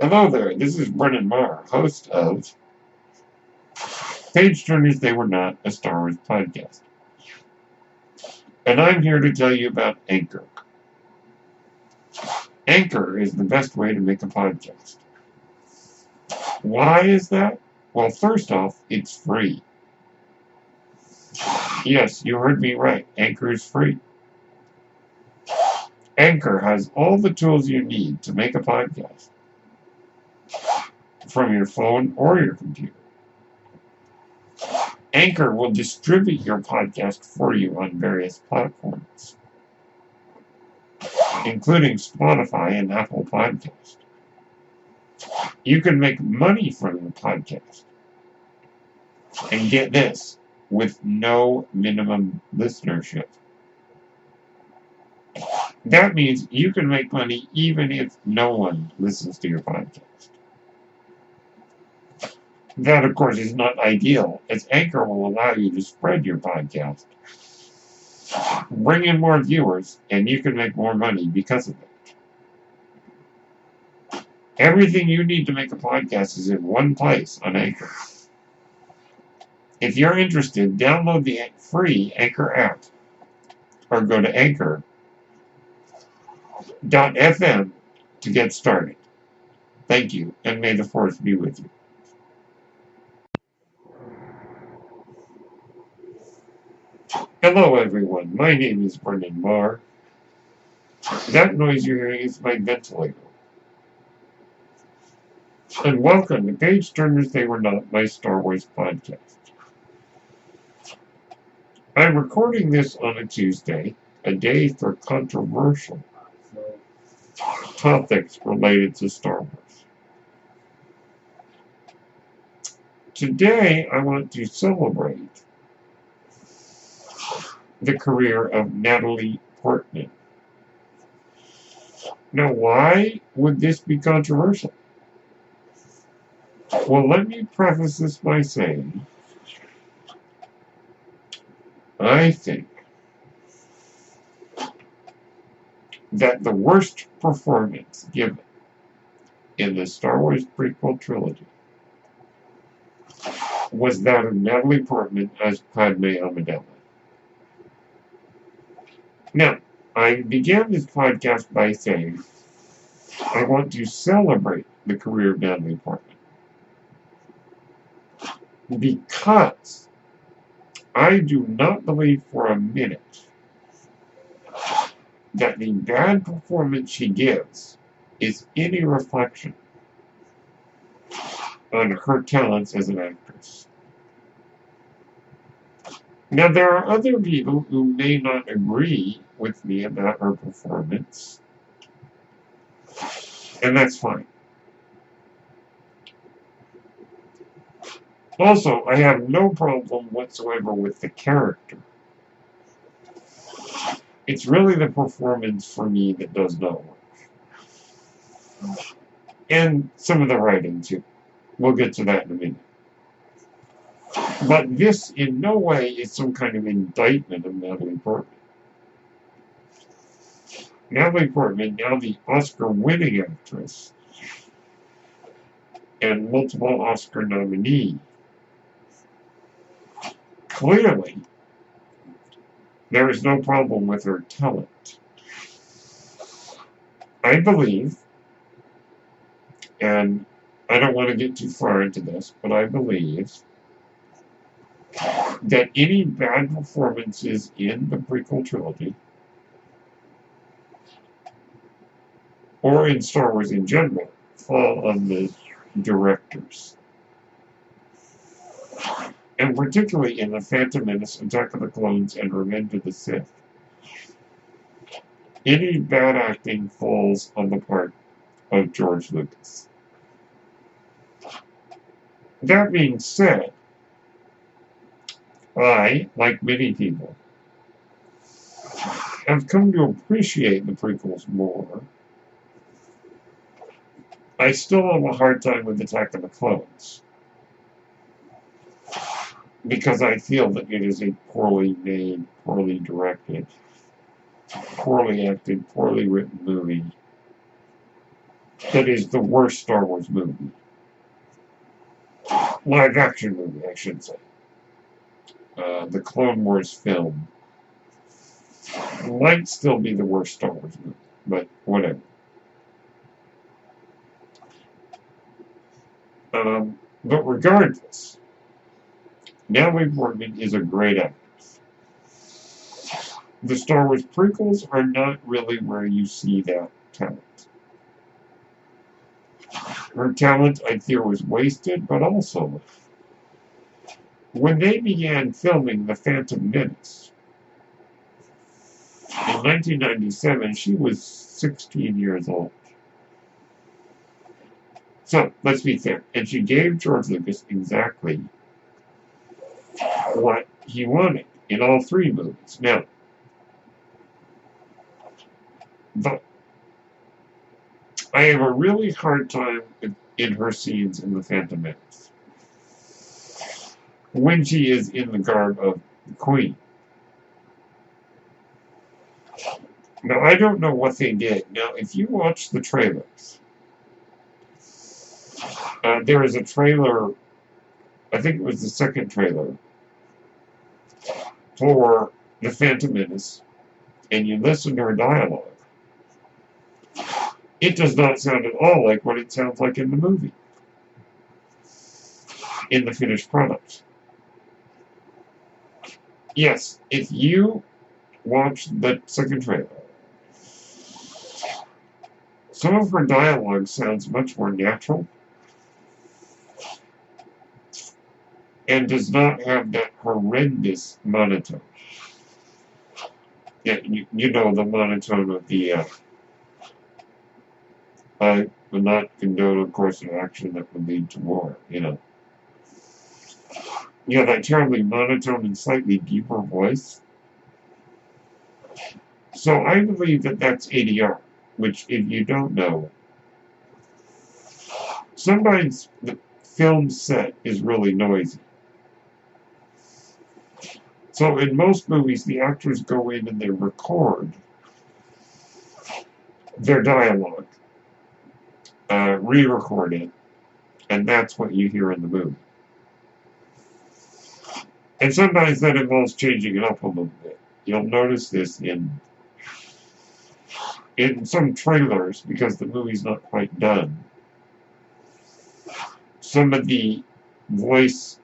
Hello there, this is Brennan Marr, host of Page Turners They Were Not, a Star Wars podcast. And I'm here to tell you about Anchor. Anchor is the best way to make a podcast. Why is that? Well, first off, it's free. Yes, you heard me right. Anchor is free. Anchor has all the tools you need to make a podcast from your phone or your computer. Anchor will distribute your podcast for you on various platforms, including Spotify and Apple Podcasts. You can make money from your podcast. And get this, with no minimum listenership. That means you can make money even if no one listens to your podcast. That, of course, is not ideal, as Anchor will allow you to spread your podcast, bring in more viewers, and you can make more money because of it. Everything you need to make a podcast is in one place on Anchor. If you're interested, download the free Anchor app or go to anchor.fm to get started. Thank you, and may the Force be with you. Hello, everyone. My name is Brendan Marr. That noise you're hearing is my ventilator. And welcome to Page Turners They Were Not, my Star Wars podcast. I'm recording this on a Tuesday, a day for controversial topics related to Star Wars. Today, I want to celebrate the career of Natalie Portman. Now, why would this be controversial? Well, let me preface this by saying, I think that the worst performance given in the Star Wars prequel trilogy was that of Natalie Portman as Padme Amidala. Now, I began this podcast by saying I want to celebrate the career of Natalie Portman because I do not believe for a minute that the bad performance she gives is any reflection on her talents as an actress. Now, there are other people who may not agree with me about her performance, and that's fine. Also, I have no problem whatsoever with the character. It's really the performance for me that does not work. And some of the writing, too. We'll get to that in a minute. But this in no way is some kind of indictment of Natalie Portman. Natalie Portman, now the Oscar-winning actress and multiple Oscar nominee, clearly there is no problem with her talent. I believe, and I don't want to get too far into this, but I believe that any bad performances in the prequel trilogy, or in Star Wars in general, fall on the directors. And particularly in the Phantom Menace, Attack of the Clones, and Revenge of the Sith. Any bad acting falls on the part of George Lucas. That being said, I, like many people, have come to appreciate the prequels more. I still have a hard time with Attack of the Clones, because I feel that it is a poorly made, poorly directed, poorly acted, poorly written movie that is the worst Star Wars movie. Live action movie, I should say. The Clone Wars film might still be the worst Star Wars movie, but whatever. But regardless, Natalie Portman is a great actress. The Star Wars prequels are not really where you see that talent. Her talent, I fear, was wasted, but also, when they began filming The Phantom Menace in 1997, she was 16 years old. So, let's be fair. And she gave George Lucas exactly what he wanted in all three movies. Now, I have a really hard time in her scenes in The Phantom Menace when she is in the garb of the Queen. Now, I don't know what they did. Now, if you watch the trailers, there is a trailer, I think it was the second trailer, for The Phantom Menace, and you listen to her dialogue, it does not sound at all like what it sounds like in the movie, in the finished product. Yes, if you watch the second trailer, some of her dialogue sounds much more natural and does not have that horrendous monotone. Yeah, you know the monotone of the I will not condone a course of action that would lead to war, you know. Yeah, that terribly monotone and slightly deeper voice. So I believe that that's ADR, which, if you don't know, sometimes the film set is really noisy. So in most movies, the actors go in and they record their dialogue, re-record it, and that's what you hear in the movie. And sometimes that involves changing it up a little bit. You'll notice this in some trailers, because the movie's not quite done. Some of the voice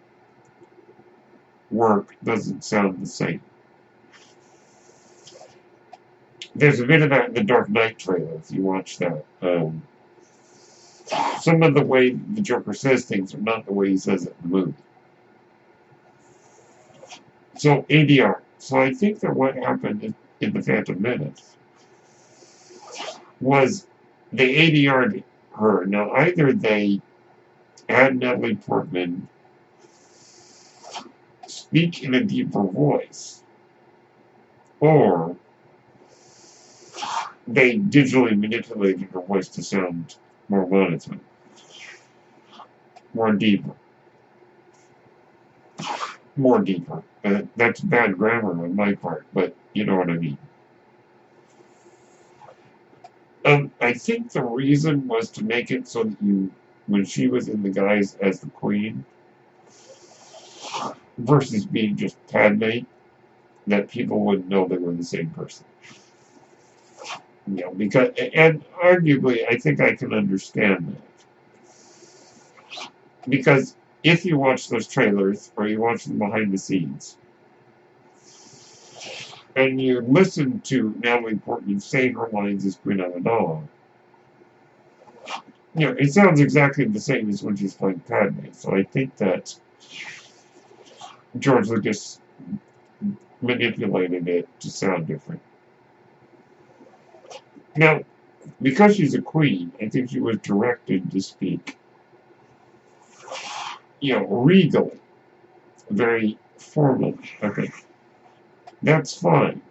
work doesn't sound the same. There's a bit of that in the Dark Knight trailer, if you watch that. Some of the way the Joker says things are not the way he says it in the movie. So, ADR. So I think that what happened in The Phantom Menace was they ADR'd her. Now, either they had Natalie Portman speak in a deeper voice, or they digitally manipulated her voice to sound more monotone, more deeper. More deeper. That's bad grammar on my part, but you know what I mean. I think the reason was to make it so that when she was in the guise as the Queen, versus being just Padme, that people wouldn't know they were the same person. You know, because, and arguably, I think I can understand that. Because if you watch those trailers, or you watch them behind the scenes, and you listen to Natalie Portman saying her lines as Queen Amidala, you know, it sounds exactly the same as when she's playing Padme. So I think that George Lucas manipulated it to sound different. Now, because she's a queen, I think she was directed to speak, you know, regally, very formally. Okay, that's fine.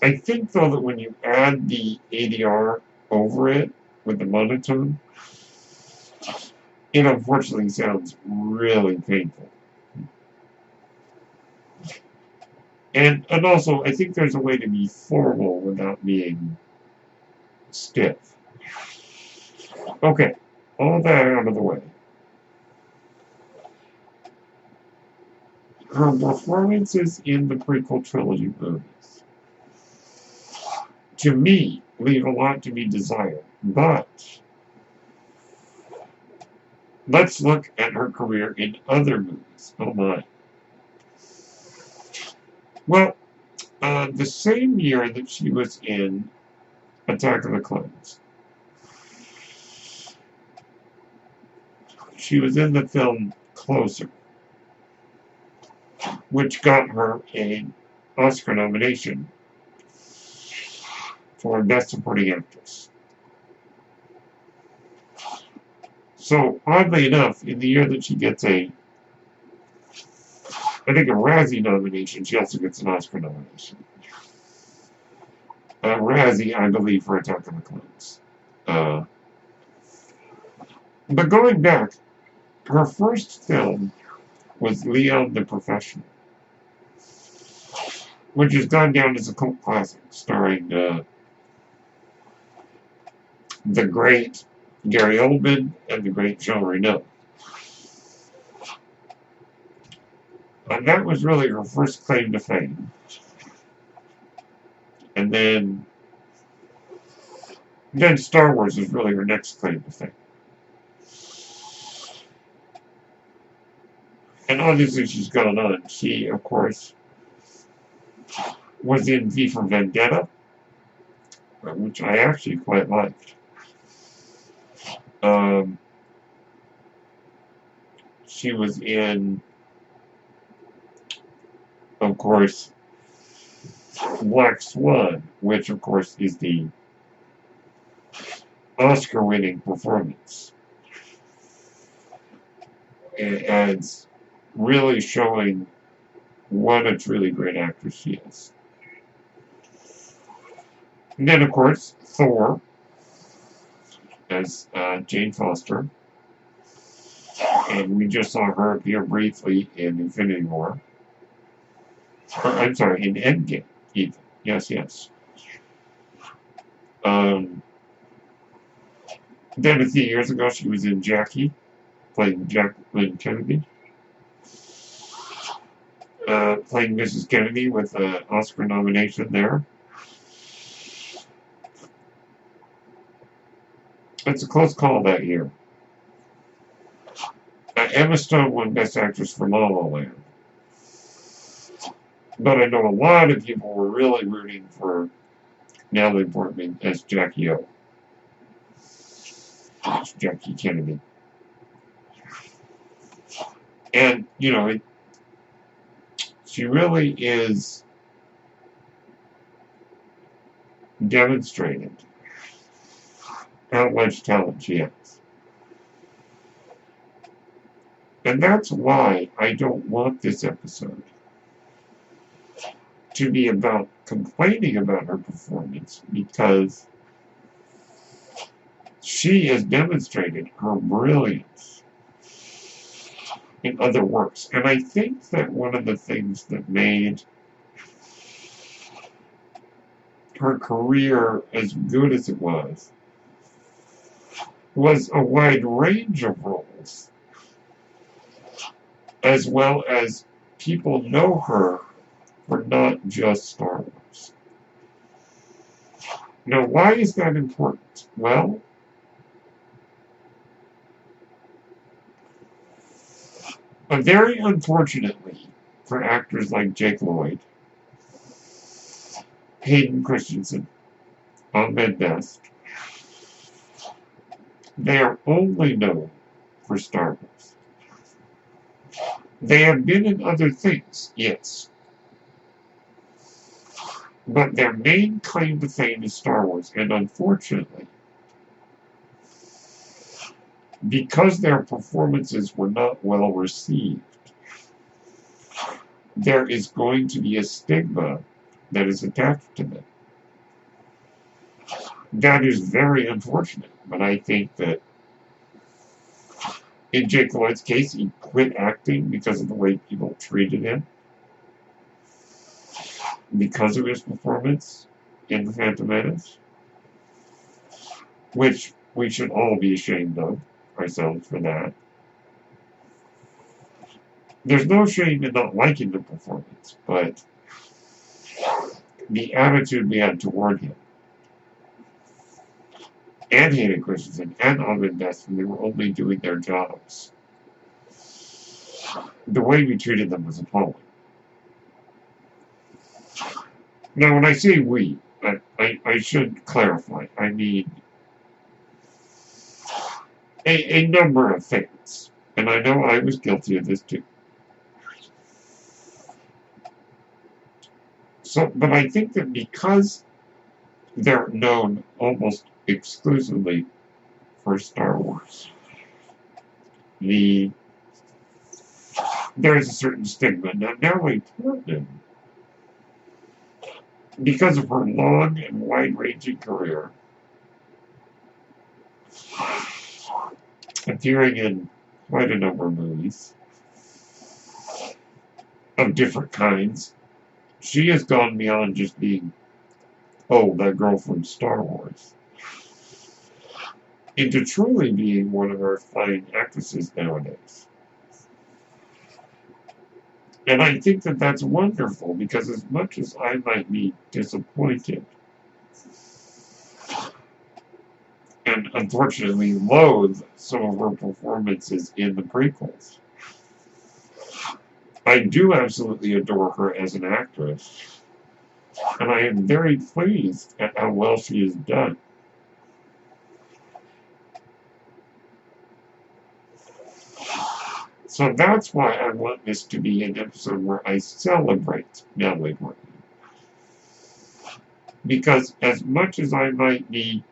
I think, though, that when you add the ADR over it with the monotone, it unfortunately sounds really painful. And also, I think there's a way to be formal without being stiff. Okay, all that out of the way. Her performances in the prequel trilogy movies, to me, leave a lot to be desired. But let's look at her career in other movies. Oh my. Well, the same year that she was in Attack of the Clones, she was in the film Closer, which got her an Oscar nomination for Best Supporting Actress. So, oddly enough, in the year that she gets I think a Razzie nomination, she also gets an Oscar nomination. Razzie, I believe, for Attack of the Clones. But going back, her first film was Leon the Professional, which has gone down as a cult classic, starring the great Gary Oldman and the great Jean Reno. And that was really her first claim to fame. And then Star Wars was really her next claim to fame. And obviously she's gone on. She, of course, was in V for Vendetta, which I actually quite liked. She was in, of course, Black Swan, which, of course, is the Oscar-winning performance. And really showing what a truly great actress she is. And then, of course, Thor as Jane Foster. And we just saw her appear briefly in Infinity War. I'm sorry, in Endgame, even. Yes. Then a few years ago, she was in Jackie, playing Jacqueline Kennedy. Playing Mrs. Kennedy with an Oscar nomination there. It's a close call that year. Emma Stone won Best Actress for La La Land. But I know a lot of people were really rooting for Natalie Portman as Jackie O. Jackie Kennedy. And, she really is demonstrated how much talent she has. And that's why I don't want this episode to be about complaining about her performance, because she has demonstrated her brilliance in other works. And I think that one of the things that made her career as good as it was a wide range of roles, as well as people know her for not just Star Wars. Now, why is that important? Well, very unfortunately for actors like Jake Lloyd, Hayden Christensen, Ahmed Best, they are only known for Star Wars. They have been in other things, yes. But their main claim to fame is Star Wars, and unfortunately, because their performances were not well received, there is going to be a stigma that is attached to them. That is very unfortunate, but I think that in Jake Lloyd's case, he quit acting because of the way people treated him, because of his performance in The Phantom Menace. which we should all be ashamed of ourselves for that. There's no shame in not liking the performance, but the attitude we had toward him, and Hayden Christensen, and Ahmed Best, when they were only doing their jobs, the way we treated them was appalling. Now, when I say we, I should clarify. I mean a number of things. And I know I was guilty of this too. So, but I think that because they're known almost exclusively for Star Wars, there is a certain stigma. Now, Natalie Portman, because of her long and wide-ranging career, appearing in quite a number of movies of different kinds, she has gone beyond just being, oh, that girl from Star Wars, into truly being one of our fine actresses nowadays. And I think that that's wonderful, because as much as I might be disappointed and unfortunately loathe some of her performances in the prequels, I do absolutely adore her as an actress, and I am very pleased at how well she has done. So that's why I want this to be an episode where I celebrate Natalie Portman. Because as much as I might be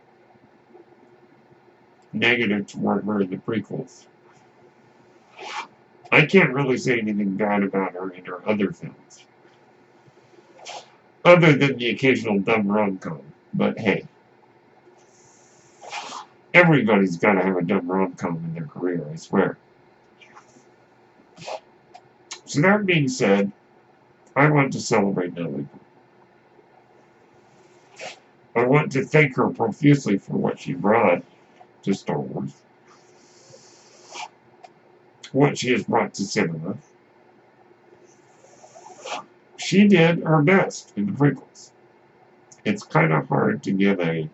negative toward her in the prequels, I can't really say anything bad about her in her other films. Other than the occasional dumb rom-com. But hey, everybody's got to have a dumb rom-com in their career, I swear. So that being said, I want to celebrate Natalie Portman. I want to thank her profusely for what she brought to Star Wars, what she has brought to cinema. She did her best in the prequels. It's kind of hard to give a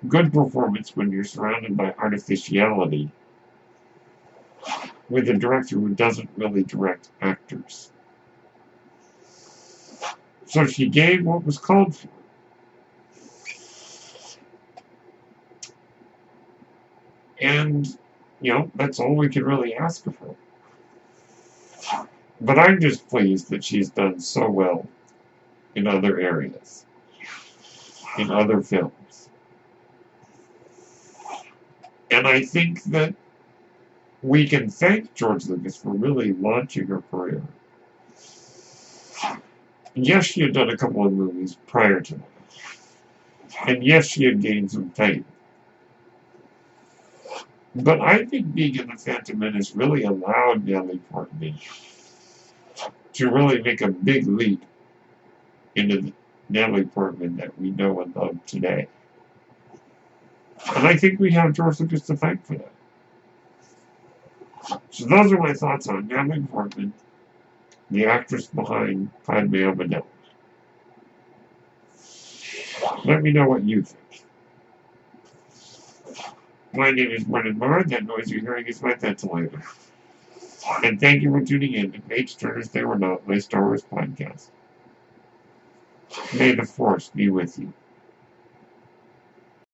good performance when you're surrounded by artificiality with a director who doesn't really direct actors. So she gave what was called for. And, that's all we can really ask of her. But I'm just pleased that she's done so well in other areas, in other films. And I think that we can thank George Lucas for really launching her career. Yes, she had done a couple of movies prior to that. And yes, she had gained some fame. But I think being in the Phantom Menace really allowed Natalie Portman to really make a big leap into the Natalie Portman that we know and love today. And I think we have George Lucas to thank for that. So those are my thoughts on Natalie Portman, the actress behind Padme Amidala. Let me know what you think. My name is Brendan Marr. That noise you're hearing is my ventilator. And thank you for tuning in to Page Turners They Were Not, my Star Wars podcast. May the Force be with you.